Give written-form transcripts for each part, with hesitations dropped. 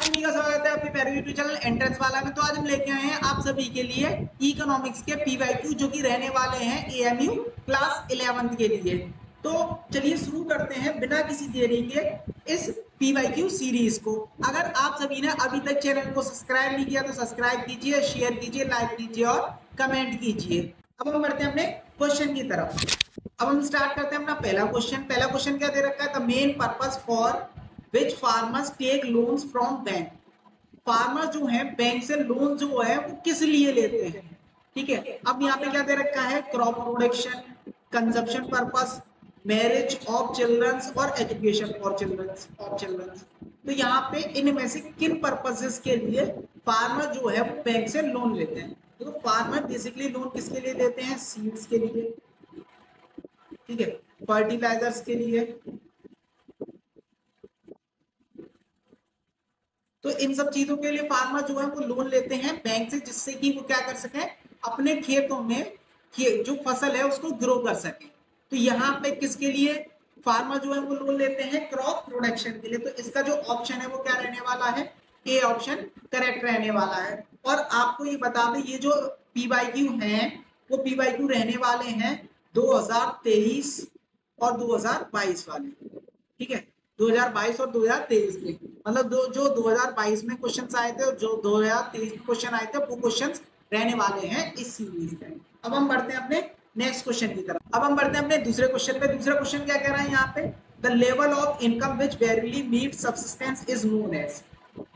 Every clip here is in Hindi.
सभी का स्वागत है आपके प्यारे यूट्यूब चैनल एंट्रेंस वाला में। तो आज हम लेके आए हैं आप सभी के लिए इकोनॉमिक्स के पीवाईक्यू जो कि रहने वाले हैं एएमयू क्लास 11th के लिए। तो चलिए शुरू करते हैं बिना किसी देरी के इस पीवाईक्यू सीरीज को। अगर आप सभी ने अभी तक चैनल को सब्सक्राइब नहीं किया तो सब्सक्राइब कीजिए, शेयर कीजिए, लाइक कीजिए और कमेंट कीजिए। अब हम बढ़ते हैं अपने क्वेश्चन की तरफ। अब हम स्टार्ट करते हैं अपना पहला क्वेश्चन क्या दे रखा है? The main purpose for which farmers take loans from bank. Farmer जो है बैंक से लोन जो है वो किस लिए लेते हैं? ठीक है, अब यहाँ पे क्या दे रखा है? Crop production, consumption purpose, marriage of childrens और एजुकेशन फॉर चिल्ड्रंस। तो यहाँ पे इनमें से किन पर्पसेस के लिए फार्मर जो है वो बैंक से लोन लेते हैं? तो फार्मर बेसिकली लोन किसके लिए लेते हैं? सीड्स के लिए, ठीक है, फर्टिलाइजर्स के लिए। तो इन सब चीजों के लिए फार्मर जो है वो लोन लेते हैं बैंक से, जिससे कि वो क्या कर सके, अपने खेतों में जो फसल है उसको ग्रो कर सके। तो यहाँ पे किसके लिए फार्मर जो है वो लोन लेते हैं? क्रॉप प्रोडक्शन के लिए। तो इसका जो ऑप्शन है वो क्या रहने वाला है? ए ऑप्शन करेक्ट रहने वाला है। और आपको ये बता दें, ये जो पीवाईक्यू हैं वो पीवाईक्यू रहने वाले हैं 2023 और 2022 वाले, ठीक है, 2022 और 2023 के। मतलब जो 2022 में क्वेश्चंस आए थे और जो 2023 में क्वेश्चन आए थे वो क्वेश्चंस रहने वाले हैं इस सीरीज में। अब हम बढ़ते हैं अपने नेक्स्ट क्वेश्चन की तरफ। अब हम बढ़ते हैं अपने दूसरे क्वेश्चन पे। दूसरा क्वेश्चन क्या कह रहा है यहाँ पे? The level of income which verily meet subsistence is known as.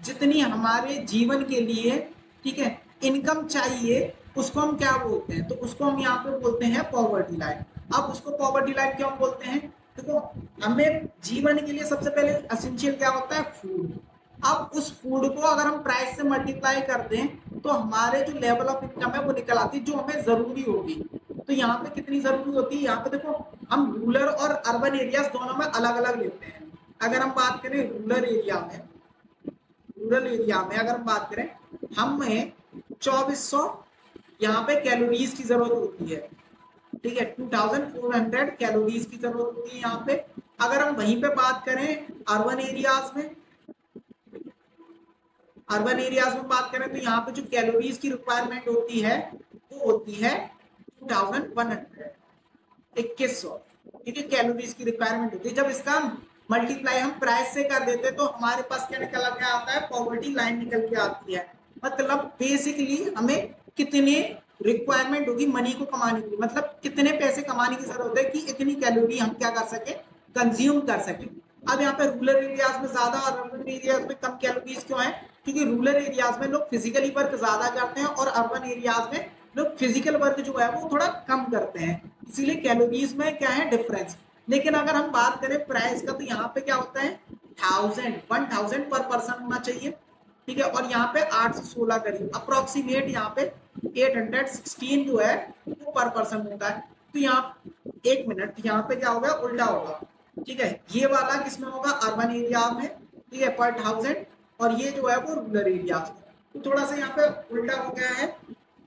जितनी हमारे जीवन के लिए, ठीक है, इनकम चाहिए उसको हम क्या बोलते हैं? तो उसको हम यहाँ पे बोलते हैं पॉवर्टी लाइन। अब उसको पॉवर्टी लाइन क्यों बोलते हैं? देखो, हमें जीवन के लिए सबसे पहले एसेंशियल क्या होता है? फूड। अब उस फूड को अगर हम प्राइस से मल्टीप्लाई कर दें तो हमारे जो लेवल ऑफ इनकम है वो निकल आती है जो हमें जरूरी होगी। तो यहाँ पे कितनी जरूरी होती है? यहाँ पे देखो, हम रूरल और अर्बन एरियाज दोनों में अलग अलग लेते हैं। अगर हम बात करें रूरल एरिया में अगर हम बात करें, हमें 2400 यहाँ पे कैलोरीज की जरूरत होती है, ठीक है, 2400 कैलोरीज की जरूरत होती है यहाँ पे। अगर हम वहीं पे बात करें अर्बन एरियाज में बात करें तो यहाँ पे जो कैलोरीज की रिक्वायरमेंट होती है वो होती है 2100, 2100, ठीक है, कैलोरीज की रिक्वायरमेंट होती है। जब इसका मल्टीप्लाई हम प्राइस से कर देते तो हमारे पास क्या निकल के आता है? पॉवर्टी लाइन निकल के आती है। मतलब बेसिकली हमें कितने रिक्वायरमेंट होगी मनी को कमाने की, मतलब कितने पैसे कमाने की जरूरत है कि इतनी कैलोरी हम क्या कर सके, कंज्यूम कर सके। अब यहाँ पे रूरल एरियाज में ज्यादा और अर्बन एरियाज में कम कैलोरीज क्यों है? क्योंकि रूरल एरियाज में लोग फिजिकली वर्क ज्यादा करते हैं और अर्बन एरियाज में लोग फिजिकल वर्क जो है वो थोड़ा कम करते हैं, इसीलिए कैलोरीज में क्या है डिफरेंस। लेकिन अगर हम बात करें प्राइस का तो यहाँ पे क्या होता है? 1000 पर पर्सन होना चाहिए, ठीक है, और यहाँ पे 8 से 16 करीब अप्रोक्सीमेट यहाँ पे 816 जो है वो पर पर्सन होता है। तो यहाँ एक मिनट, यहाँ पे क्या होगा? उल्टा होगा, ठीक है, ये वाला किसमें होगा? अर्बन एरिया में, ठीक है, पर 1000, और ये जो है वो रूरल एरिया में। तो थोड़ा सा यहाँ पे उल्टा हो गया है।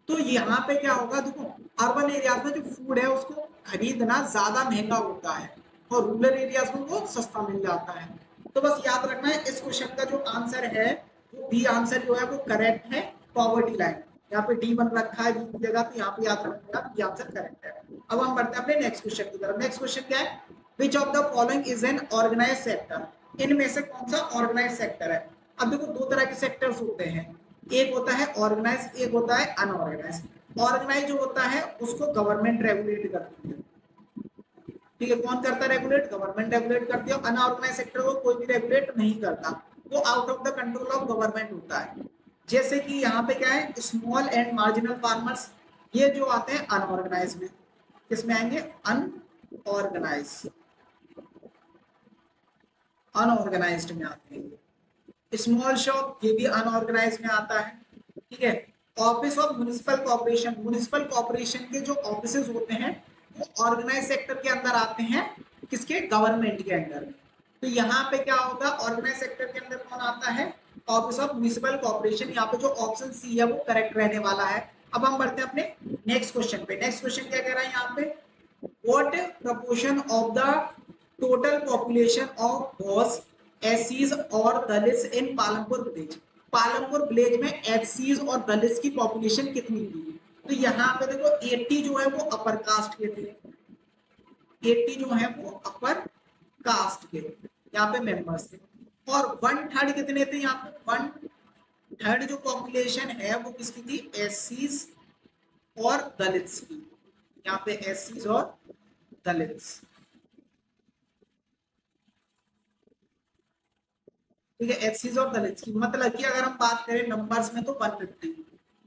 तो यहाँ पे क्या होगा? देखो, अर्बन एरियाज में जो फूड है उसको खरीदना ज्यादा महंगा होता है और रूरल एरियाज में वो सस्ता मिल जाता है। तो बस याद रखना है इस क्वेश्चन का जो आंसर है वो बी आंसर जो है वो करेक्ट है, पॉवर्टी लाइन। यहाँ पे D1 रखा है बी की जगह, तो यहाँ पे याद रखना बी आंसर करेक्ट है। अब हम बढ़ते हैं अपने नेक्स्ट क्वेश्चन की तरफ। नेक्स्ट क्वेश्चन क्या है? Which of the following is an organise sector. इनमें से कौन सा ऑर्गेनाइज सेक्टर है? अब देखो, दो तरह के सेक्टर्स होते हैं, एक होता है ऑर्गेनाइज, एक होता है अनऑर्गेनाइज। ऑर्गेनाइज जो होता है उसको गवर्नमेंट रेगुलेट करती है, ठीक है, कौन करता है रेगुलेट? गवर्नमेंट रेगुलेट करती है। अनऑर्गेनाइज सेक्टर को कोई भी रेगुलेट नहीं करता, वो out of the control of government होता है। जैसे कि यहाँ पे क्या है? स्मॉल एंड मार्जिनल फार्मर्स, ये जो आते हैं अनऑर्गेनाइज में। किसमें आएंगे? अनऑर्गेनाइज्ड में आते हैं। स्मॉल शॉप, ये भी अनऑर्गेनाइज में आता है, ठीक है। ऑफिस ऑफ म्युनिसिपल कॉर्पोरेशन के जो ऑफिसेज होते हैं वो ऑर्गेनाइज सेक्टर के अंदर आते हैं, किसके? गवर्नमेंट के अंदर। तो यहाँ पे क्या होगा? ऑर्गेनाइज सेक्टर के अंदर कौन आता है? Office of municipal corporation. यहाँ पे जो ऑप्शन सी है वो करेक्ट रहने वाला है। अब हम बढ़ते हैं अपने नेक्स्ट क्वेश्चन पे। नेक्स्ट क्वेश्चन क्या कह रहा है यहाँ पे? What proportion of the total population of was एससीज और Dalits in Palampur village. Palampur village में एससीज और दलित्स की पॉपुलेशन कितनी थी? तो यहाँ पे देखो 80 जो है वो अपर कास्ट के थे, 80 जो है वो अपर कास्ट के यहाँ पे मेंबर्स थे, और 1/3 कितने थे यहाँ पे? 1/3 जो पॉपुलेशन है वो किसकी थी? एससीज और दलित्स की। यहाँ पे एससीज और दलित्स, ठीक है, एससीज और दलित्स की। मतलब कि अगर हम बात करें नंबर्स में तो 150,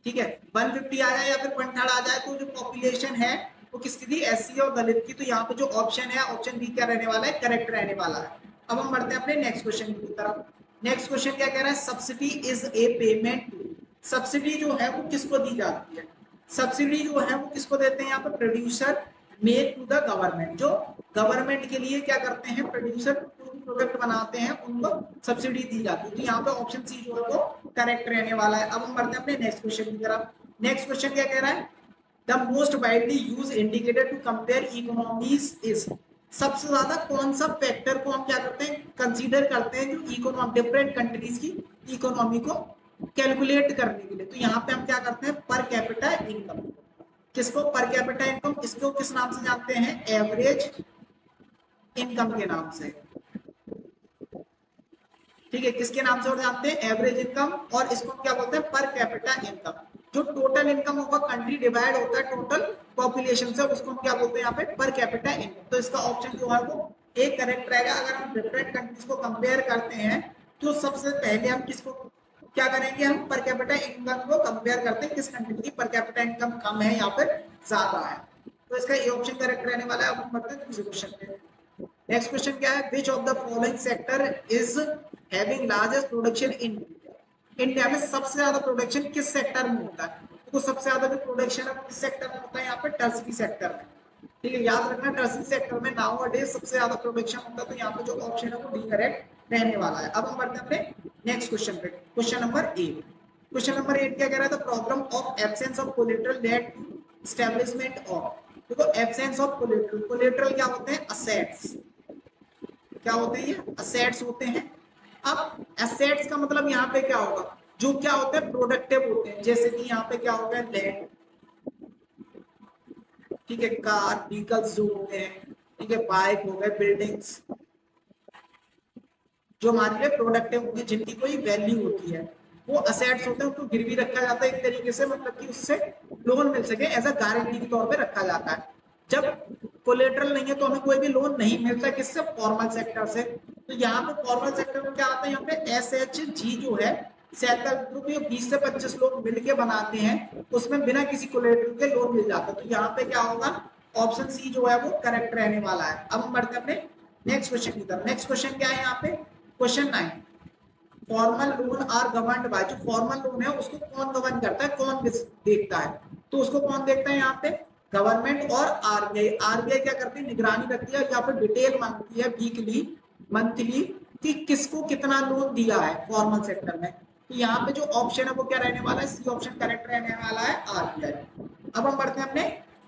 ठीक है, 150 आ जाए या फिर 1/3 आ जाए, तो जो पॉपुलेशन है वो किसकी थी? एससी और दलित की। तो यहाँ पे जो ऑप्शन है, ऑप्शन बी क्या रहने वाला है? करेक्ट रहने वाला है। अब हम बढ़ते हैं अपने नेक्स्ट क्वेश्चन की तरफ। नेक्स्ट क्वेश्चन क्या कह रहा है? Subsidy is a payment. Subsidy जो है वो किसको दी जाती है? सब्सिडी जो है वो किसको देते हैं यहाँ पर? Producer made to the government. जो गवर्नमेंट के लिए क्या करते हैं? प्रोड्यूसर प्रोडक्ट बनाते हैं, उनको सब्सिडी दी जाती है। तो यहाँ पे ऑप्शन सी जो है वो करेक्ट रहने वाला है। अब हम बढ़ते हैं अपने नेक्स्ट क्वेश्चन की तरफ। नेक्स्ट क्वेश्चन क्या कह रहा है? The most widely use indicator to compare economies is. सबसे ज्यादा कौन सा फैक्टर को हम क्या करते हैं? कंसीडर करते हैं जो इकोनॉमी, डिफरेंट कंट्रीज की इकोनॉमी को कैलकुलेट करने के लिए। तो यहाँ पे हम क्या करते हैं? Per capita income. किसको पर कैपिटा इनकम? इसको किस नाम से जानते हैं? एवरेज इनकम के नाम से, ठीक है, किसके नाम से और जानते हैं? Average income. और इसको क्या बोलते हैं? Per capita income. जो टोटल इनकम होगा, कंट्री डिवाइड होता है टोटल पॉपुलेशन से, उसको हम क्या बोलते हैं यहाँ पे? Per capita income. तो इसका ऑप्शन जो है वो एक करेक्ट रहेगा। अगर हम डिफरेंट कंट्रीज को कंपेयर करते हैं तो सबसे पहले हम किसको क्या करेंगे? हम पर कैपिटा इनकम को कंपेयर करते हैं, किस कंट्री की पर कैपिटा इनकम कम है या फिर ज्यादा है। तो इसका ये ऑप्शन करेक्ट रहने वाला है। अब हम बढ़ते हैं दूसरे क्वेश्चन पे। नेक्स्ट क्वेश्चन क्या है? Which of the following sector is having largest production in India. India में सबसे ज्यादा प्रोडक्शन किस सेक्टर में होता है? तो सबसे ज्यादा जो प्रोडक्शन है किस सेक्टर में होता है? यहाँ पे टर्सरी सेक्टर में, ठीक है, याद रखना टर्सरी सेक्टर में नाउ अ डे सबसे ज्यादा प्रोडक्शन होता है। तो यहाँ पे जो ऑप्शन है वो डी करेक्ट रहने वाला है। अब हम बढ़ते हैं अपने नेक्स्ट क्वेश्चन पे। Question number 8। क्वेश्चन नंबर 8 क्या कह रहा है? The problem of absence of collateral led to establishment of. देखो एब्सेंस ऑफ कोलेटरल, कोलेटरल क्या होते हैं? असेट्स। क्या होते हैं? ये असेट्स होते हैं। अब एसेट्स का मतलब यहाँ पे क्या होगा? जो क्या होते हैं? प्रोडक्टिव होते हैं। जैसे कि यहाँ पे क्या हो गया? लैंड, ठीक है, कार, व्हीकल्स जो होते हैं, ठीक है, बाइक हो गए, बिल्डिंग्स, जो हमारे लिए प्रोडक्टिव होंगे, जिनकी कोई वैल्यू होती है, वो असेट्स होते हैं। उनको गिरवी रखा जाता है एक तरीके से, मतलब कि उससे लोन मिल सके, एज अ गारंटी के तौर पे रखा जाता है। जब कोलेटरल नहीं है तो हमें कोई भी लोन नहीं मिलता। किससे? फॉर्मल सेक्टर से। तो यहाँ पे फॉर्मल सेक्टर में क्या आता है? यहाँ पे SHG जो है, सेल्फ हेल्प ग्रुप, 20 से 25 लोग मिलके बनाते हैं, उसमें बिना किसी कोलेटरल के लोन मिल जाता है। तो यहाँ पे क्या होगा? ऑप्शन सी जो है वो करेक्ट रहने वाला है। अब हम बढ़ते हैं अपने नेक्स्ट क्वेश्चन की तरफ। नेक्स्ट क्वेश्चन क्या है यहाँ पे? Question 9। Formal loan are governed by. जो फॉर्मल लोन है उसको कौन गवर्न करता है? कौन देखता है? तो उसको कौन देखता है यहाँ पे? गवर्नमेंट और आरबीआई। आरबीआई क्या करती है? निगरानी रखती है, या फिर डिटेल मांगती है वीकली, मंथली, कि किसको कितना लोन दिया है फॉर्मल सेक्टर में। तो यहाँ पे जो ऑप्शन है वो क्या रहने वाला है? सी ऑप्शन करेक्ट रहने वाला है, आरबीआई। अब हम बढ़ते हैं अपने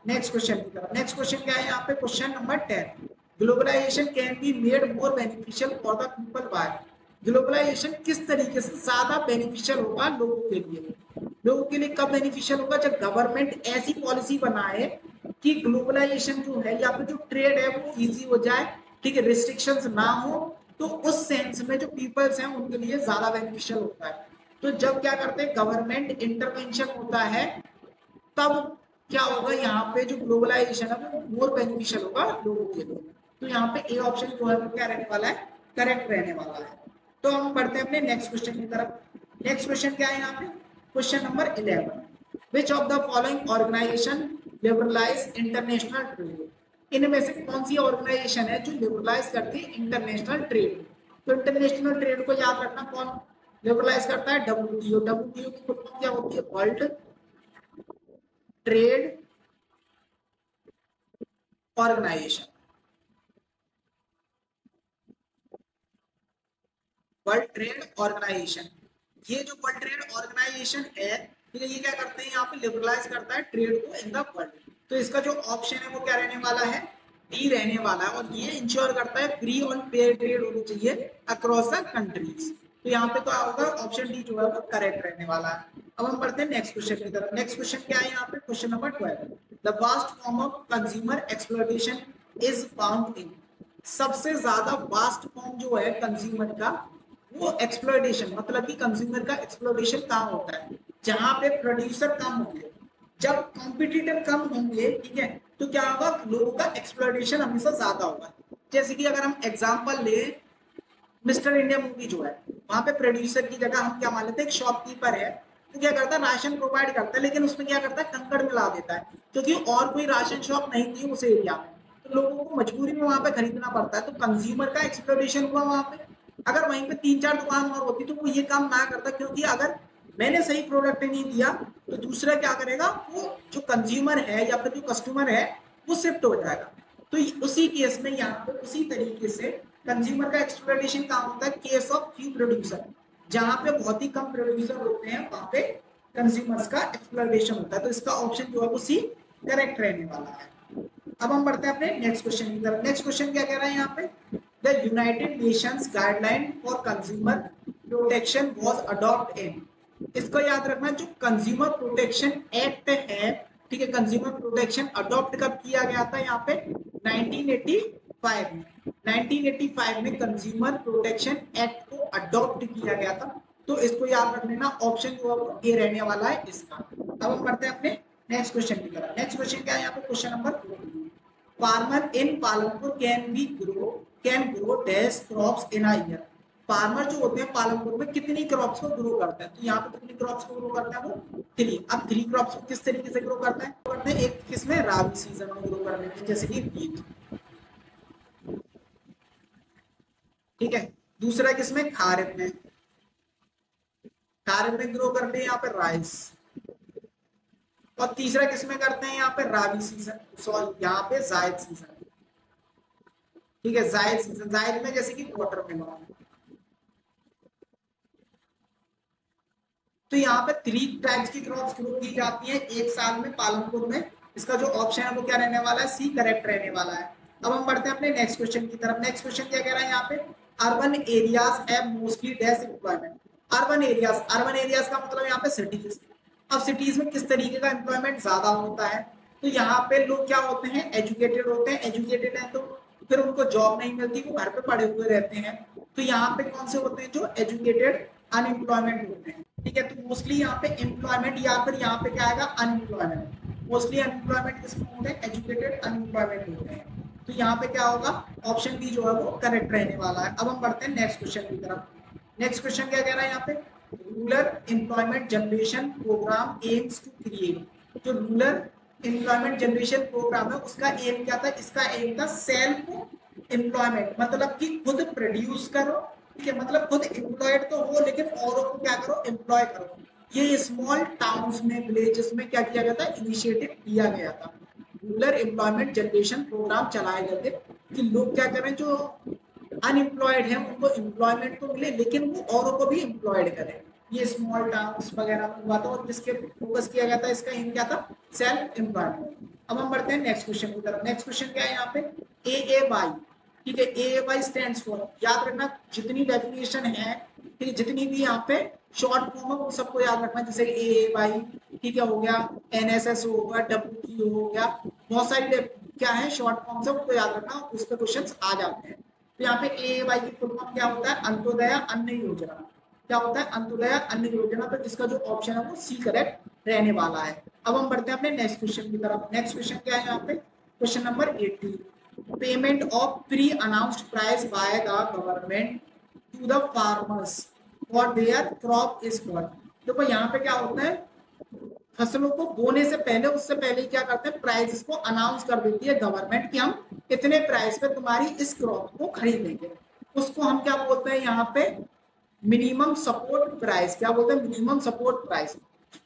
नेक्स्ट क्वेश्चन की तरफ। नेक्स्ट क्वेश्चन क्या है यहाँ पे? Question number 10। Globalisation can be made more beneficial for the people by. Globalisation किस तरीके से ज्यादा बेनिफिशियल होगा लोगों के लिए? लोगों के लिए कब बेनिफिशियल होगा? जब गवर्नमेंट ऐसी पॉलिसी बनाए कि ग्लोबलाइजेशन जो है या फिर जो ट्रेड है वो इजी हो जाए, ठीक है, रिस्ट्रिक्शंस ना हो। तो उस सेंस में जो पीपल्स हैं उनके लिए ज्यादा बेनिफिशियल होता है। तो जब क्या करते हैं? गवर्नमेंट इंटरवेंशन होता है, तब क्या होगा? यहाँ पे जो ग्लोबलाइजेशन है वो मोर बेनिफिशियल होगा लोगों के लिए। तो यहाँ पे ए ऑप्शन जो है वो क्या रहने वाला है? करेक्ट रहने वाला है। तो हम बढ़ते हैं अपने नेक्स्ट क्वेश्चन की तरफ। नेक्स्ट क्वेश्चन क्या है यहाँ पे? Question number 11। Which of the following organisation liberalise international trade. इनमें से कौन सी ऑर्गेनाइजेशन है जो लिबरलाइज करती है इंटरनेशनल ट्रेड? तो इंटरनेशनल ट्रेड को याद रखना, कौन लिबरलाइज करता है? डब्ल्यूटीओ। डब्ल्यूटीओ की फुल फॉर्म क्या होती है? World trade organisation. World trade organisation, ये जो वर्ल्ड ट्रेड ऑर्गेनाइजेशन है, ठीक है, ये क्या करते हैं? यहाँ पे लिबरलाइज करता है ट्रेड को इन द वर्ल्ड। तो इसका जो ऑप्शन है वो क्या रहने वाला है? डी रहने वाला है, और ये इंश्योर करता है फ्री और फेयर ट्रेड होनी चाहिए अक्रॉस द कंट्रीज। तो यहाँ पे तो होगा ऑप्शन डी जो है वो करेक्ट रहने वाला है। अब हम बढ़ते हैं नेक्स्ट क्वेश्चन की तरफ। नेक्स्ट क्वेश्चन क्या है यहाँ पे, question number 12, the vast form of consumer exploitation is found in. सबसे ज्यादा वास्ट फॉर्म जो है कंज्यूमर का वो एक्सप्लॉयटेशन, मतलब कि कंज्यूमर का एक्सप्लॉयटेशन कहाँ होता है, जहां पे प्रोड्यूसर कम होंगे, जब कॉम्पिटिटर कम होंगे, ठीक है, तो क्या होगा, लोगों का एक्सप्लॉयटेशन हमेशा ज्यादा होगा। जैसे कि अगर हम एग्जांपल ले मिस्टर इंडिया मूवी जो है, वहां पे प्रोड्यूसर की जगह हम क्या मान लेते हैं, एक शॉपकीपर है, तो क्या करता है, राशन प्रोवाइड करता है, लेकिन उसमें क्या करता है, कंकड़ मिला देता है, क्योंकि और कोई राशन शॉप नहीं थी उस एरिया में, तो लोगों को मजबूरी में वहां पे खरीदना पड़ता है। तो कंज्यूमर का एक्सप्लॉयटेशन हुआ वहां पे। अगर वहीं पे 3-4 दुकान और होती तो वो ये काम ना करता, क्योंकि अगर मैंने सही प्रोडक्ट नहीं दिया तो दूसरा क्या करेगा, वो जो कंज्यूमर है या फिर जो कस्टमर है वो शिफ्ट हो जाएगा। तो उसी केस में यहाँ पे उसी तरीके से कंज्यूमर का एक्सप्लॉयटेशन कहाँ होता है, केस ऑफ फ्यू प्रोड्यूसर, जहां पे बहुत ही कम प्रोड्यूसर होते हैं वहां पे कंज्यूमर्स का एक्सप्लॉयटेशन होता है। तो इसका ऑप्शन जो है वो सी करेक्ट रहने वाला है। अब हम बढ़ते हैं अपने नेक्स्ट क्वेश्चन की तरफ। नेक्स्ट क्वेश्चन क्या कह रहा है यहाँ पे, the United Nations guideline for consumer protection was adopt इन। इसको याद रखना, जो कंज्यूमर प्रोटेक्शन एक्ट है, ठीक है, कंज्यूमर प्रोटेक्शन अडॉप्ट कब किया गया था, यहाँ पे 1985 में। 1985 में कंज्यूमर प्रोटेक्शन एक्ट को अडॉप्ट किया गया था। तो इसको याद रख लेना, ऑप्शन जो है वो ए रहने वाला है इसका। अब हम बढ़ते हैं अपने नेक्स्ट क्वेश्चन की तरफ। नेक्स्ट क्वेश्चन क्या है यहाँ पे, question number 4, farmer in Palanpur can grow dash crops in a year. Farmer जो होते हैं पालनपुर में कितनी क्रॉप्स को ग्रो करते हैं, तो यहाँ पे कितनी क्रॉप्स को ग्रो करता है, वो 3। अब 3 क्रॉप्स को किस तरीके से ग्रो करता है, करते हैं एक किसमें, राबी सीजन में ग्रो कर लेते हैं, जैसे कि व्हीट, ठीक है। दूसरा किसमें, खारिफ में, खारिफ में ग्रो करते हैं यहाँ पे राइस। और तीसरा किसमें करते हैं, यहाँ पे राबी सीजन, सॉरी यहाँ पे जायद सीजन, ठीक है, जायद सीजन, जायद में जैसे कि वाटरमेलन। तो यहाँ पे 3 टाइप्स की क्रॉप्स ग्रो की जाती है एक साल में पालनपुर में। इसका जो ऑप्शन है वो क्या रहने वाला है, सी करेक्ट रहने वाला है। अब हम बढ़ते हैं अपने नेक्स्ट क्वेश्चन की तरफ। नेक्स्ट क्वेश्चन क्या कह रहा है यहाँ पे, urban areas have mostly dash employment. Urban areas का मतलब यहाँ पे सिटीज। अब सिटीज में किस तरीके का एम्प्लॉयमेंट ज्यादा होता है, तो यहाँ पे लोग क्या होते हैं, एजुकेटेड होते हैं, एजुकेटेड है तो फिर उनको जॉब नहीं मिलती, वो घर पे पड़े हुए रहते हैं। तो यहाँ पे कौन से होते हैं, जो एजुकेटेड अनएम्प्लॉयमेंट होते हैं, ठीक है। तो मोस्टली यहाँ पे एम्प्लॉयमेंट या फिर यहाँ पे क्या आएगा, अनएम्प्लॉयमेंट। मोस्टली अनएम्प्लॉयमेंट किसमें होते हैं, एजुकेटेड अनएम्प्लॉयमेंट होते हैं। तो यहाँ पे क्या होगा, ऑप्शन बी जो है वो करेक्ट रहने वाला है। अब हम बढ़ते हैं नेक्स्ट क्वेश्चन की तरफ। नेक्स्ट क्वेश्चन क्या कह रहा है यहाँ पे, rural employment generation programme aims to create. जो रूरल एम्प्लॉयमेंट जनरेशन प्रोग्राम है उसका एम क्या था, इसका एम था सेल्फ एम्प्लॉयमेंट, मतलब कि खुद प्रोड्यूस करो, ठीक है, मतलब खुद एम्प्लॉयड तो हो लेकिन औरों को क्या करो, एम्प्लॉय करो। ये स्मॉल टाउन्स में, विलेजेस में क्या किया गया था, इनिशिएटिव लिया गया था। रूरल एम्प्लॉयमेंट जनरेशन प्रोग्राम चलाए गए थे कि लोग क्या करें, जो अनएम्प्लॉयड है उनको एम्प्लॉयमेंट तो मिले लेकिन वो औरों को भी एम्प्लॉयड करें। ये स्मॉल टाउन्स वगैरह में हुआ था और जिसके फोकस किया गया था, इसका एम क्या था, सेल्फ एम्प्लॉयमेंट। अब हम बढ़ते हैं नेक्स्ट क्वेश्चन की तरफ। नेक्स्ट क्वेश्चन क्या है यहाँ पे, AAY, ठीक है, AAY स्टैंड्स फॉर, याद रखना जितनी डेफिनेशन है, ठीक है, जितनी भी यहाँ पे शॉर्ट फॉर्म है वो सबको याद रखना, जैसे AAY, ठीक है, हो गया, NSS हो गया, WTO हो गया, बहुत सारी क्या है शॉर्ट फॉर्म से, उनको याद रखना, उस पर क्वेश्चन आ जाते हैं। तो यहाँ पे AAY की फुल फॉर्म क्या होता है, अंत्योदय अन्न योजना। क्या होता है, अंत्योदय अन्न योजना। तो जिसका जो ऑप्शन है वो सी करेक्ट रहने वाला है। अब हम बढ़ते हैं अपने नेक्स्ट क्वेश्चन की तरफ। नेक्स्ट क्वेश्चन क्या है यहाँ पे, question number 18, payment of pre announced price by the government to the farmers for their crop is what. देखो यहाँ पे क्या होता है, फसलों को बोने से पहले, उससे पहले क्या करते हैं, प्राइस को अनाउंस कर देती है गवर्नमेंट कि हम इतने प्राइस पे तुम्हारी इस क्रॉप को खरीदेंगे। उसको हम क्या बोलते हैं यहाँ पे, मिनिमम सपोर्ट प्राइस। क्या बोलते हैं, मिनिमम सपोर्ट प्राइस।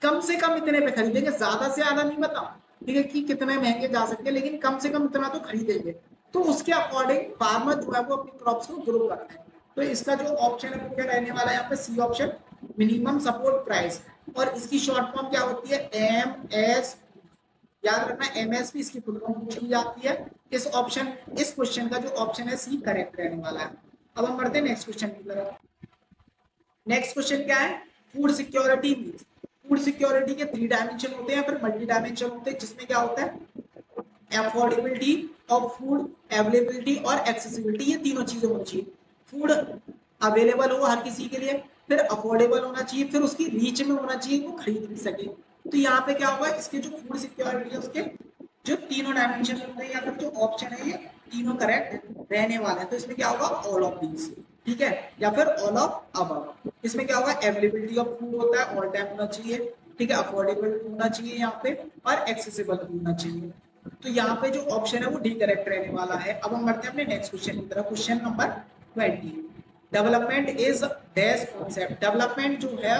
कम से कम इतने पे खरीदेंगे, ज्यादा से ज्यादा नहीं बता, ठीक है, कि कितने महंगे जा सकते हैं, लेकिन कम से कम इतना तो खरीदेंगे। तो उसके अकॉर्डिंग फार्मर जो है वो अपनी क्रॉप्स को ग्रो करते हैं। तो इसका जो ऑप्शन है वो क्या रहने वाला है यहाँ पे, C option, minimum support price. और इसकी शॉर्ट फॉर्म क्या होती है, MS, याद रखना MSP इसकी फुल फॉर्म पूछी जाती है। इस क्वेश्चन का जो ऑप्शन है सी करेक्ट रहने वाला है। अब हम बढ़ते हैं नेक्स्ट क्वेश्चन की तरफ। नेक्स्ट क्वेश्चन क्या है, food security means, food security के 3 डायमेंशन होते हैं, फिर मल्टी डायमेंशन होते हैं, जिसमें क्या होता है अफोर्डेबिलिटी ऑफ फूड, अवेलेबिलिटी और एक्सेसिबिलिटी, ये तीनों चीजें होनी चाहिए। फूड अवेलेबल हो हर किसी के लिए, फिर अफोर्डेबल होना चाहिए, फिर उसकी रीच में होना चाहिए, वो खरीद भी सके। तो यहाँ पे क्या होगा, इसके जो फूड सिक्योरिटी है उसके जो तीनों डायमेंशन होते हैं या फिर जो ऑप्शन है ये तीनों करेक्ट रहने वाले हैं। तो इसमें क्या होगा, ऑल ऑफ दीज, ठीक है, या फिर ऑल ऑफ अबव। इसमें क्या होगा, अवेलेबिलिटी ऑफ फूड होता है, ऑल टाइम होना चाहिए, ठीक है, अफोर्डेबल होना चाहिए यहाँ पे, और एक्सेसिबल होना चाहिए। तो यहाँ पे जो ऑप्शन है वो डी करेक्ट रहने वाला है। अब हम बढ़ते हैं अपने नेक्स्ट क्वेश्चन की तरफ। Question number 20, development is dash concept. Development जो है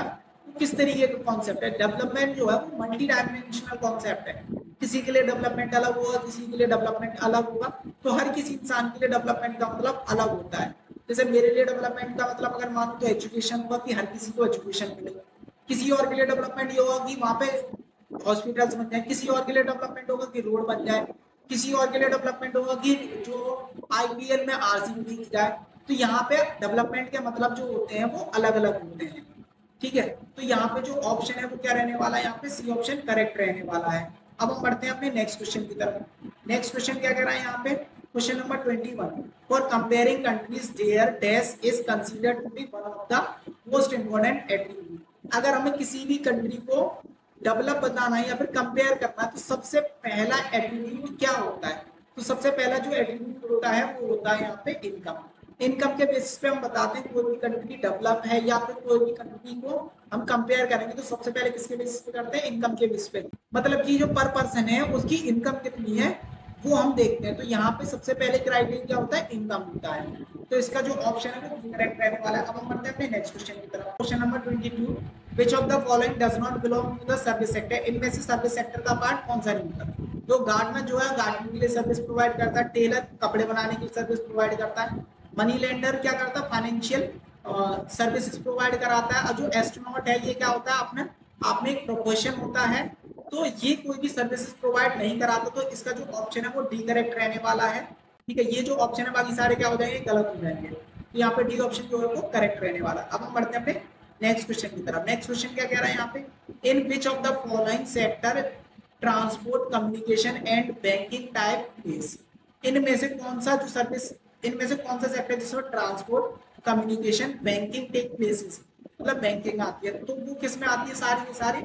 किस तरीके का कॉन्सेप्ट है, डेवलपमेंट जो है वो मल्टी डायमेंशनल कॉन्सेप्ट है। किसी के लिए डेवलपमेंट अलग होगा, किसी के लिए डेवलपमेंट अलग होगा, तो हर किसी इंसान के लिए डेवलपमेंट का मतलब अलग होता है। जैसे मेरे लिए डेवलपमेंट का मतलब अगर मानो तो एजुकेशन होगा कि हर किसी को एजुकेशन मिले, किसी और के लिए डेवलपमेंट ये होगा कि वहाँ पे हॉस्पिटल्स बन जाए, किसी और के लिए डेवलपमेंट होगा कि रोड बन जाए, किसी और के लिए डेवलपमेंट होगा कि जो आईपीएल में आरसीबी जीत जाए। तो यहाँ पे डेवलपमेंट के मतलब जो होते हैं वो अलग अलग होते हैं, ठीक है। तो यहाँ पे जो ऑप्शन है वो क्या रहने वाला है, यहाँ पे सी ऑप्शन करेक्ट रहने वाला है। अब हम बढ़ते हैं अपने नेक्स्ट क्वेश्चन की तरफ। नेक्स्ट क्वेश्चन क्या कह रहा है यहाँ पे, question number 21, for comparing countries their dash is considered to be one of the most important attribute. अगर हमें किसी भी कंट्री को डेवलप बताना है या फिर कंपेयर करना है तो सबसे पहला एट्रीब्यूट क्या होता है, तो सबसे पहला जो एट्रीब्यूट होता है वो होता है यहाँ पे इनकम। इनकम के बेसिस पे हम बताते हैं कोई भी कंट्री डेवलप है या फिर कोई भी कंट्री को हम कंपेयर करेंगे तो सबसे पहले किसके बेसिस पे करते हैं, इनकम के बेसिस पे। मतलब कि जो पर पर्सन है उसकी इनकम कितनी है वो हम देखते हैं। तो यहाँ पे सबसे पहले क्राइटेरिया क्या होता है, इनकम होता है। तो इसका जो ऑप्शन है वो करेक्ट रहने वाला है। अब हम बढ़ते हैं अपने नेक्स्ट क्वेश्चन की तरफ। Question number 22, which of the following does not belong to the service sector. इनमें से सर्विस सेक्टर का पार्ट कौन सा नहीं होता। तो गार्डनर जो है गार्डनिंग के लिए सर्विस प्रोवाइड करता है, टेलर कपड़े बनाने की सर्विस प्रोवाइड करता है, मनी लेंडर क्या करता है, फाइनेंशियल सर्विसेज प्रोवाइड कराता है, और जो एस्ट्रोनॉट है ये क्या होता है, अपना आप में एक प्रोफेशन होता है, तो ये कोई भी सर्विसेज प्रोवाइड नहीं कराता। तो इसका जो ऑप्शन है वो डी करेक्ट रहने वाला है, ठीक है। ये जो ऑप्शन है बाकी सारे क्या हो जाएंगे, गलत हो जाएंगे। तो यहाँ पे डी ऑप्शन जो है वो करेक्ट रहने वाला है। अब हम बढ़ते हैं अपने नेक्स्ट क्वेश्चन की तरफ। नेक्स्ट क्वेश्चन क्या कह रहा है यहाँ पे, in which of the following sector transport communication and banking type place. इनमें से कौन सा जो सर्विस, इनमें से कौन सा सेक्टर जिसमें transport communication banking take places, मतलब बैंकिंग आती है, तो वो किस में आती है, सारी सारी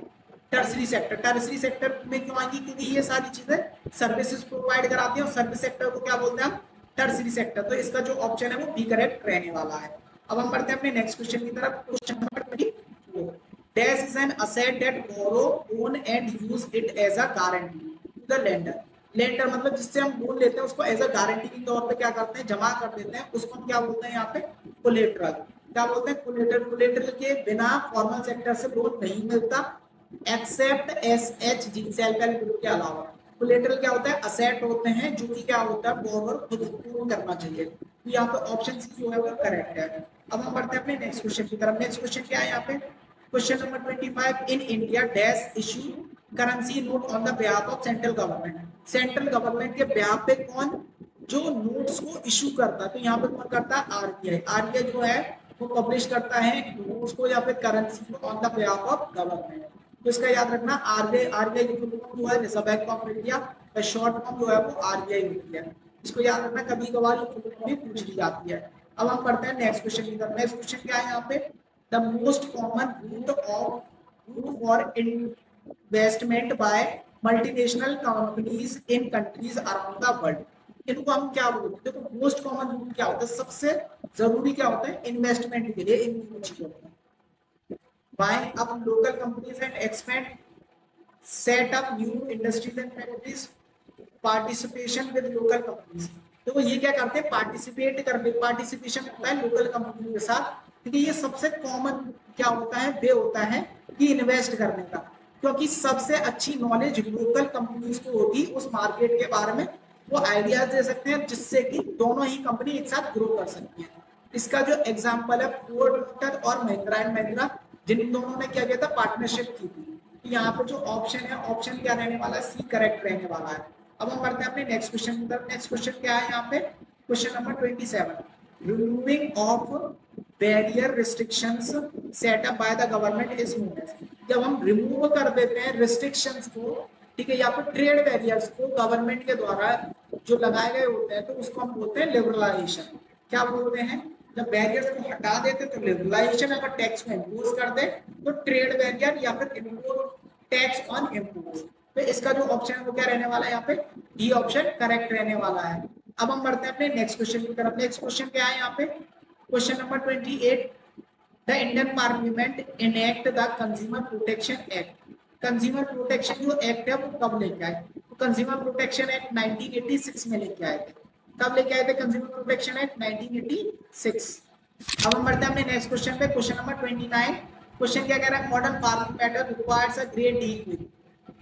टर्सरी सेक्टर। टर्सरी सेक्टर में क्यों आएगी, क्योंकि ये सारी चीजें सर्विसेज प्रोवाइड कराती है और सर्विस सेक्टर को क्या बोलते हैं हम, टर्सरी सेक्टर। तो इसका जो ऑप्शन है वो बी करेक्ट रहने वाला है। अब हम बढ़ते हैं अपने नेक्स्ट क्वेश्चन की तरफ। Question number 24, dash is an asset that borrow own and use it as a guarantee to the lender. Lender मतलब जिससे हम लोन लेते हैं उसको एज अ गारंटी के तौर पे क्या करते हैं, जमा कर देते हैं, उसको हम क्या बोलते हैं यहाँ पे, कोलेटरल। क्या बोलते हैं, कोलेटरल। कोलेटरल के बिना फॉर्मल सेक्टर से लोन नहीं मिलता except SHG, self help group के अलावा। कोलेटरल क्या होता है, असेट होते हैं जो कि क्या होता है बोरोवर खुद पूर्ण करना चाहिए। तो यहाँ पे ऑप्शन सी जो है वो करेक्ट है। अब हम बढ़ते हैं अपने नेक्स्ट क्वेश्चन की तरफ। नेक्स्ट क्वेश्चन क्या है यहाँ पे, question number 25, in India dash issue currency note on the behalf of central government. Central government के बिहाफ पे कौन जो नोट्स को इशू करता है, तो यहाँ पे कौन करता है, आरबीआई। आरबीआई जो है वो पब्लिश करता है नोट्स को या फिर करेंसी को on the behalf of government. तो इसका याद रखना, आरबीआई की फुल फॉर्म जो है reserve bank of India, short form जो है वो आरबीआई होती है। इसको याद रखना, कभी कभार फुल फॉर्म भी पूछ ली जाती है। अब हम पढ़ते हैं नेक्स्ट क्वेश्चन की तरफ। नेक्स्ट क्वेश्चन क्या है यहाँ पे, the most common route for investment by multinational companies in countries around the world. इनको हम क्या बोलते हैं, देखो मोस्ट कॉमन रूट क्या होता है, सबसे जरूरी क्या होता है इन्वेस्टमेंट के लिए इन चीजों में, buying up local companies and expand, set up new industries and factories, participation with local companies। तो ये क्या करते हैं, पार्टिसिपेट करते, पार्टिसिपेशन होता है लोकल कंपनी के साथ, क्योंकि ये सबसे कॉमन क्या होता है, वे होता है कि इन्वेस्ट करने का, क्योंकि सबसे अच्छी नॉलेज लोकल कंपनीज को होगी उस मार्केट के बारे में, वो आइडियाज दे सकते हैं जिससे कि दोनों ही कंपनी एक साथ ग्रो कर सकती है। इसका जो एग्जाम्पल है फोर्ड मोटर और महिंद्रा एंड महिंद्रा, जिन दोनों ने क्या किया था, पार्टनरशिप की थी। तो यहाँ पे जो ऑप्शन है, ऑप्शन क्या रहने वाला है, सी करेक्ट रहने वाला है। अब हम बढ़ते हैं अपने नेक्स्ट क्वेश्चन की तरफ। नेक्स्ट क्वेश्चन क्या है यहाँ पे, question number 27, removing of barrier restrictions set up by the government is known as. जब हम रिमूव कर देते हैं रिस्ट्रिक्शंस को, ठीक है, या फिर ट्रेड बैरियर्स को गवर्नमेंट के द्वारा जो लगाए गए होते हैं, तो उसको हम बोलते हैं लिबरलाइजेशन। क्या बोलते हैं, जब बैरियर्स को हटा देते तो लिबरलाइजेशन, अगर टैक्स को इम्पोज कर दे तो ट्रेड बैरियर या फिर इम्पोर्ट टैक्स ऑन इम्पोर्ट। तो इसका जो ऑप्शन है वो क्या रहने वाला है, यहाँ पे डी ऑप्शन करेक्ट रहने वाला है। अब हम बढ़ते हैं अपने नेक्स्ट क्वेश्चन की तरफ। नेक्स्ट क्वेश्चन क्या है यहाँ पे, question number 28, the Indian parliament enact the consumer protection act. Consumer protection जो एक्ट है वो कब लेके आए, तो कंज्यूमर प्रोटेक्शन एक्ट 1986 में लेके आए थे। कब लेके आए थे कंज्यूमर प्रोटेक्शन एक्ट, 1986। अब हम बढ़ते हैं अपने नेक्स्ट क्वेश्चन पे, क्वेश्चन नंबर 29। क्वेश्चन क्या कह रहा है, modern farming method requires a great deal with.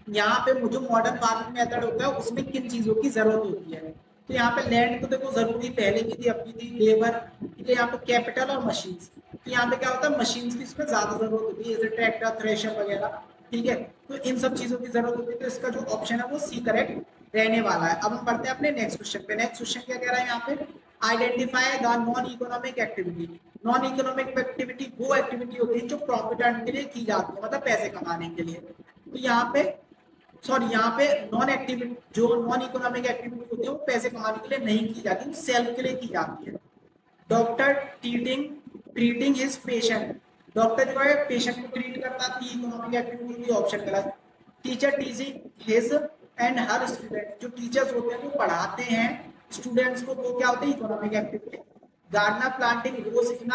यहाँ पे जो मॉडर्न फार्मिंग मेथड होता है उसमें किन चीजों की जरूरत होती है, तो यहाँ पे लैंड तो देखो जरूरी पहले की थी, अपनी थी, लेबर, ठीक है, यहाँ पे कैपिटल और मशीन्स। तो यहाँ पे क्या होता है, मशीन्स की इसमें ज्यादा जरूरत होती है, जैसे ट्रैक्टर, थ्रेशर वगैरह, ठीक है, तो इन सब चीजों की जरूरत होती है। तो इसका जो ऑप्शन है वो सी करेक्ट रहने वाला है। अब हम बढ़ते हैं अपने नेक्स्ट क्वेश्चन पे। नेक्स्ट क्वेश्चन क्या कह रहा है यहाँ पे, identify the non economic activity. Non economic activity वो एक्टिविटी होती है जो प्रॉफिट अर्न के लिए की जाती है, मतलब पैसे कमाने के लिए। तो यहाँ पे यहाँ पे नॉन एक्टिविटी, जो नॉन इकोनॉमिक एक्टिविटी होती है वो पैसे कमाने के लिए नहीं की जाती, सेल्फ के लिए की जाती है। Doctor treating his patient, doctor जो है पेशेंट को ट्रीट करता थी, इकोनॉमिक एक्टिविटी की, ऑप्शन गलत। Teacher teaching his and her student, जो टीचर्स होते हैं वो पढ़ाते हैं स्टूडेंट्स को, वो क्या होते हैं, economic activity. Gardener planting rose in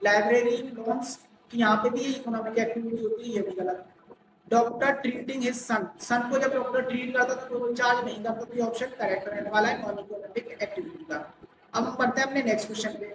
library lawns, यहाँ पे भी इकोनॉमिक एक्टिविटी होती है, ये भी गलत। डॉक्टर ट्रीटिंग हिज सन, सन को जब डॉक्टर ट्रीट करता तो कोई चार्ज नहीं करता, तो ये ऑप्शन करेक्ट रहने वाला है नॉन इकोनॉमिक एक्टिविटी का। अब हम बढ़ते हैं अपने नेक्स्ट क्वेश्चन पे।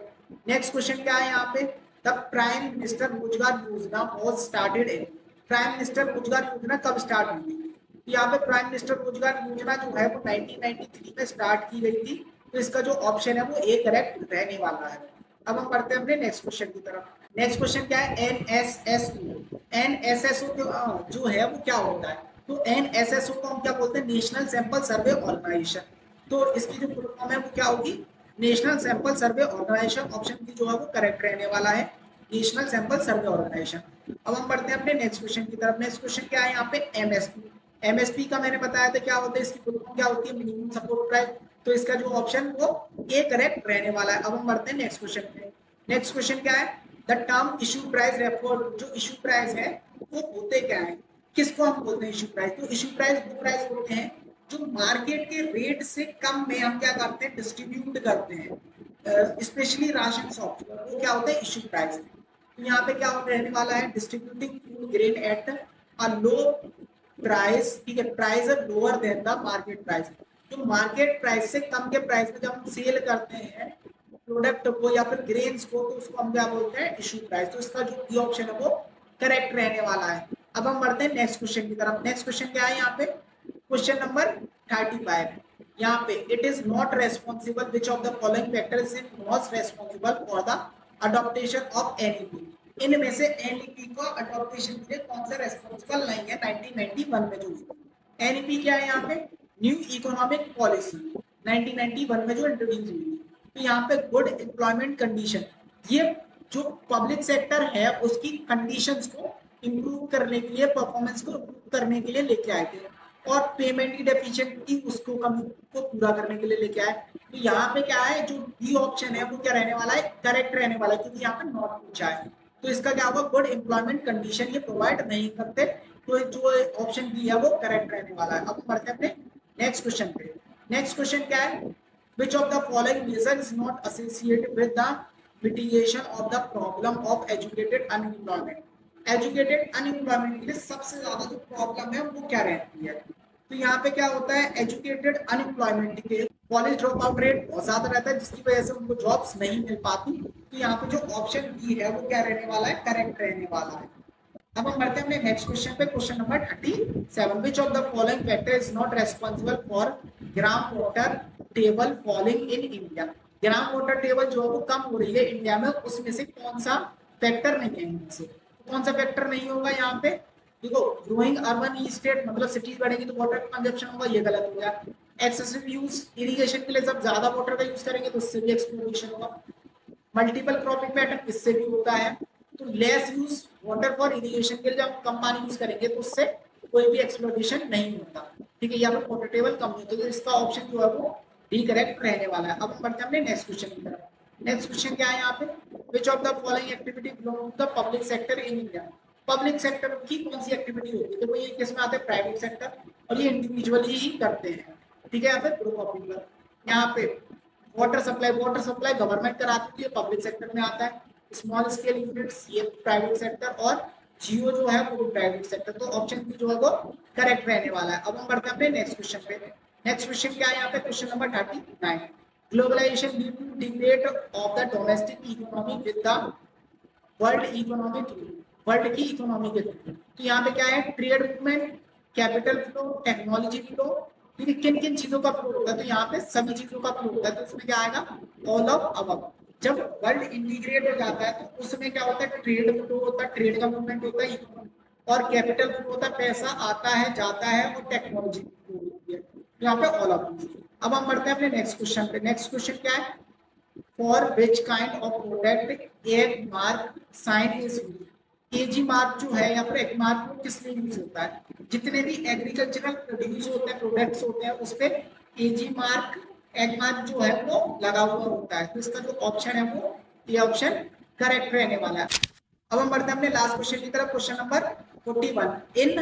नेक्स्ट क्वेश्चन क्या है यहाँ पे, द प्राइम मिनिस्टर रोजगार योजना was started in. Prime minister रोजगार योजना कब स्टार्ट हुई थी, यहाँ पे प्राइम मिनिस्टर रोजगार योजना जो है वो 1993 में स्टार्ट की गई थी। तो इसका जो ऑप्शन है वो ए करेक्ट रहने वाला है। अब हम बढ़ते हैं अपने नेक्स्ट क्वेश्चन की तरफ। नेक्स्ट क्वेश्चन क्या है, एनएसएसओ। एनएसएसओ जो है वो क्या होता है, तो एनएसएसओ को हम क्या बोलते हैं, नेशनल सैंपल सर्वे ऑर्गेनाइजेशन। तो इसकी जो फुल फॉर्म है वो क्या होगी, national sample survey organisation. Option की जो है वो करेक्ट रहने वाला है, नेशनल सैंपल सर्वे ऑर्गेनाइजेशन। अब हम बढ़ते हैं अपने नेक्स्ट क्वेश्चन की तरफ। नेक्स्ट क्वेश्चन क्या है यहाँ पे, एमएसपी। एमएसपी का मैंने बताया था क्या होता है, इसकी फुल फॉर्म क्या होती है, मिनिमम सपोर्ट प्राइस। तो इसका जो ऑप्शन वो ए करेक्ट रहने वाला है। अब हम बढ़ते हैं नेक्स्ट क्वेश्चन पे। नेक्स्ट क्वेश्चन क्या है, the term issue price refer, जो इशू प्राइस है वो होते क्या है, किसको हम बोलते हैं इशू प्राइस। तो इशू प्राइस वो प्राइस होते हैं जो मार्केट के रेट से कम में हम क्या करते हैं, डिस्ट्रीब्यूट करते हैं, स्पेशली राशन शॉप, वो क्या होता है इशू प्राइस। तो यहाँ पे क्या रहने वाला है, distributing food grain at a low price, ठीक है, price lower than the market price. जो मार्केट प्राइस से कम के प्राइस में जब हम सेल करते हैं प्रोडक्ट को या फिर ग्रेन्स को, तो उसको हम क्या बोलते हैं, इशू प्राइस। तो इसका जो बी ऑप्शन है वो करेक्ट रहने वाला है। अब हम बढ़ते हैं नेक्स्ट क्वेश्चन की तरफ। नेक्स्ट क्वेश्चन क्या है यहाँ पे, क्वेश्चन नंबर 35। यहाँ पे it is not responsible which of the following factor is not responsible for the adaptation of NEP. इनमें से एनईपी को अडॉप्टेशन के लिए कौन सा रेस्पॉन्सिबल नहीं है, 1991 में जो हुई। एनईपी क्या है यहाँ पे, न्यू इकोनॉमिक पॉलिसी, 1991 में जो इंट्रोड्यूस हुई थी। तो यहाँ पे गुड एम्प्लॉयमेंट कंडीशन, ये जो पब्लिक सेक्टर है उसकी कंडीशंस को इम्प्रूव करने के लिए, परफॉर्मेंस को इम्प्रूव करने के लिए लेके आए थे, और पेमेंट की डेफिशिएंसी उसको कमी को पूरा करने के लिए लेके आए। तो यहाँ पे क्या है, जो डी ऑप्शन है वो क्या रहने वाला है, करेक्ट रहने वाला है, क्योंकि यहाँ पे नॉट पूछा है। तो इसका क्या होगा, गुड एम्प्लॉयमेंट कंडीशन ये प्रोवाइड नहीं करते, तो जो ऑप्शन बी है वो करेक्ट रहने वाला है। अब बढ़ते हैं अपने नेक्स्ट क्वेश्चन पे। नेक्स्ट क्वेश्चन क्या है, which of the following reason is not associated with the mitigation of the problem of educated unemployment। educated unemployment के लिए सबसे ज्यादा जो प्रॉब्लम है वो क्या रहती है, तो यहाँ पे क्या होता है, एजुकेटेड अनएम्प्लॉयमेंट के कॉलेज ड्रॉप आउट रेट बहुत ज्यादा रहता है, जिसकी वजह से उनको जॉब्स नहीं मिल पाती। तो यहाँ पे जो ऑप्शन बी है वो क्या रहने वाला है, करेक्ट रहने वाला है। अब हम बढ़ते हैं अपने नेक्स्ट क्वेश्चन पे, question number 37। Which of the following factor is not responsible for gram water table falling in India. Gram water table जो है वो कम हो रही है इंडिया में, उसमें से कौन सा फैक्टर नहीं है, इनमें से कौन सा फैक्टर नहीं होगा यहाँ पे, देखो ग्रोइंग अर्बन स्टेट मतलब सिटीज बढ़ेगी तो वाटर कंजप्शन होगा, ये गलत हो गया। एक्सेसिव यूज इरिगेशन के लिए जब ज्यादा वाटर का यूज करेंगे तो उससे भी एक्सप्लोरेशन होगा। मल्टीपल क्रॉपिंग पैटर्न इससे भी होता है। तो less use water for irrigation के लिए जब कम पानी यूज करेंगे तो उससे कोई भी एक्सप्लोरेशन नहीं होता, ठीक है, यहाँ पे वाटर टेबल कम होता है, तो इसका ऑप्शन जो है वो डी करेक्ट रहने वाला है। अब हम बढ़ते हैं अपने नेक्स्ट क्वेश्चन की तरफ। नेक्स्ट क्वेश्चन क्या है यहाँ पे, which of the following activity belong to the public sector in India. Public sector की कौन सी एक्टिविटी होती है, तो ये किसमें आते हैं, प्राइवेट सेक्टर, और ये इंडिविजुअली ही करते हैं, ठीक है। यहाँ पे प्रो पब्लिक, यहाँ पे वाटर सप्लाई गवर्नमेंट कराती है, पब्लिक सेक्टर में आता है। स्मॉल स्केल यूनिट्स ये प्राइवेट सेक्टर, और जियो जो है वो प्राइवेट सेक्टर, तो ऑप्शन बी जो है वो करेक्ट रहने वाला है। अब हम बढ़ते हैं अपने नेक्स्ट क्वेश्चन पे। नेक्स्ट क्वेश्चन क्या है यहाँ पे, question number 39। Globalisation due to degrade of the domestic economy with the world की इकोनॉमी के थ्रू। तो यहाँ पे क्या है, trade movement, capital flow, technology flow, ठीक है, किन किन चीजों का फ्लो होता है, तो यहाँ पे सभी चीजों का फ्लो होता है, तो उसमें क्या आएगा, ऑल ऑफ अबव। जब वर्ल्ड इंटीग्रेट हो जाता है तो उसमें क्या होता है, ट्रेड फ्लो होता है, ट्रेड का मूवमेंट होता है, और कैपिटल फ्लो होता है, पैसा आता है जाता है, और टेक्नोलॉजी फ्लो होती है, तो यहाँ पे ऑल ऑफ। अब हम बढ़ते हैं अपने नेक्स्ट क्वेश्चन पे। नेक्स्ट क्वेश्चन क्या है, for which kind of product Agmark sign is used. AG mark जो है यहाँ पर एग मार्क को किस लिए यूज होता है, जितने भी एग्रीकल्चरल प्रोड्यूस होते हैं, प्रोडक्ट्स होते हैं, उस पर एजी मार्क एग मार्क जो है वो लगा हुआ होता है, तो इसका जो ऑप्शन है वो ये ऑप्शन करेक्ट रहने वाला है। अब हम बढ़ते हैं अपने लास्ट क्वेश्चन की तरफ, question number 41। In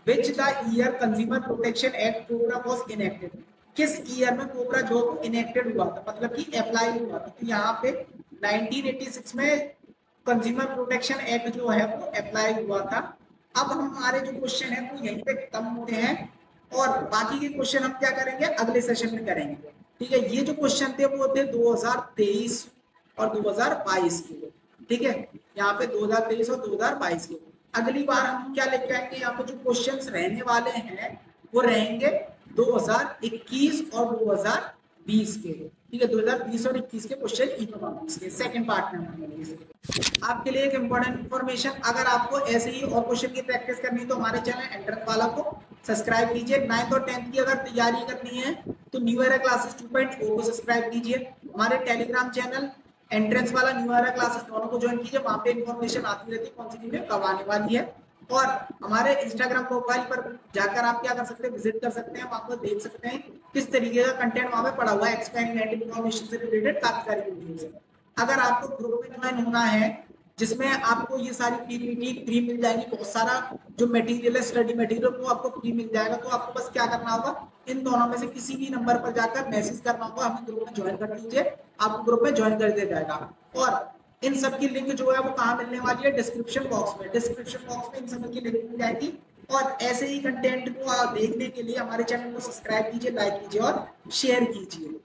which the year consumer protection act cobra was enacted. किस ईयर में कोबरा जो इनेक्टेड हुआ था, मतलब कि अप्लाई हुआ था, तो यहाँ पे 1986 में कंज्यूमर प्रोटेक्शन एक्ट जो है वो अप्लाई हुआ था। अब हमारे जो क्वेश्चन है वो यहीं पे खत्म होते हैं, और बाकी के क्वेश्चन हम क्या करेंगे अगले सेशन में करेंगे, ठीक है। ये जो क्वेश्चन थे वो थे 2023 और 2022 के, ठीक है, यहाँ पे 2023 और 2022 के। अगली बार हम क्या लेके आएंगे, यहाँ पे जो क्वेश्चंस रहने वाले हैं वो रहेंगे 2021 और 2020 के, ठीक है, 2020 और 21 के क्वेश्चन इकोनॉमिक्स के सेकंड पार्ट में होंगे। आपके लिए एक इंपॉर्टेंट इन्फॉर्मेशन, अगर आपको ऐसे ही और क्वेश्चन की प्रैक्टिस करनी है तो हमारे चैनल एंट्रेंस वाला को सब्सक्राइब कीजिए। 9th और 10th की अगर तैयारी करनी है तो न्यू एरा क्लासेस 2.0 को सब्सक्राइब कीजिए। हमारे टेलीग्राम चैनल एंट्रेंस वाला न्यू एरा क्लासेस दोनों को ज्वाइन कीजिए, वहां पे इन्फॉर्मेशन आती रहती है कौन सी वीडियो कब आने वाली है। और हमारे इंस्टाग्राम प्रोफाइल पर जाकर आप क्या कर सकते हैं, विजिट कर सकते हैं, वहां पर देख सकते हैं किस तरीके का कंटेंट वहां पे पड़ा हुआ है, एक्सपेरिमेंट इन्फॉर्मेशन से रिलेटेड काफी सारी वीडियोस है। अगर आपको ग्रुप में ज्वाइन होना है जिसमें आपको ये सारी पीपीटी फ्री मिल जाएगी, बहुत सारा जो मटेरियल है स्टडी मटेरियल वो आपको फ्री मिल जाएगा, तो आपको बस क्या करना होगा, इन दोनों में से किसी भी नंबर पर जाकर मैसेज करना होगा, हमें ग्रुप में ज्वाइन कर लीजिए, आपको ग्रुप में ज्वाइन कर दिया जाएगा। और इन सब की लिंक जो है वो कहाँ मिलने वाली है, डिस्क्रिप्शन बॉक्स में। डिस्क्रिप्शन बॉक्स में इन सब की लिंक मिल जाएगी, और ऐसे ही कंटेंट को देखने के लिए हमारे चैनल को सब्सक्राइब कीजिए, लाइक कीजिए और शेयर कीजिए।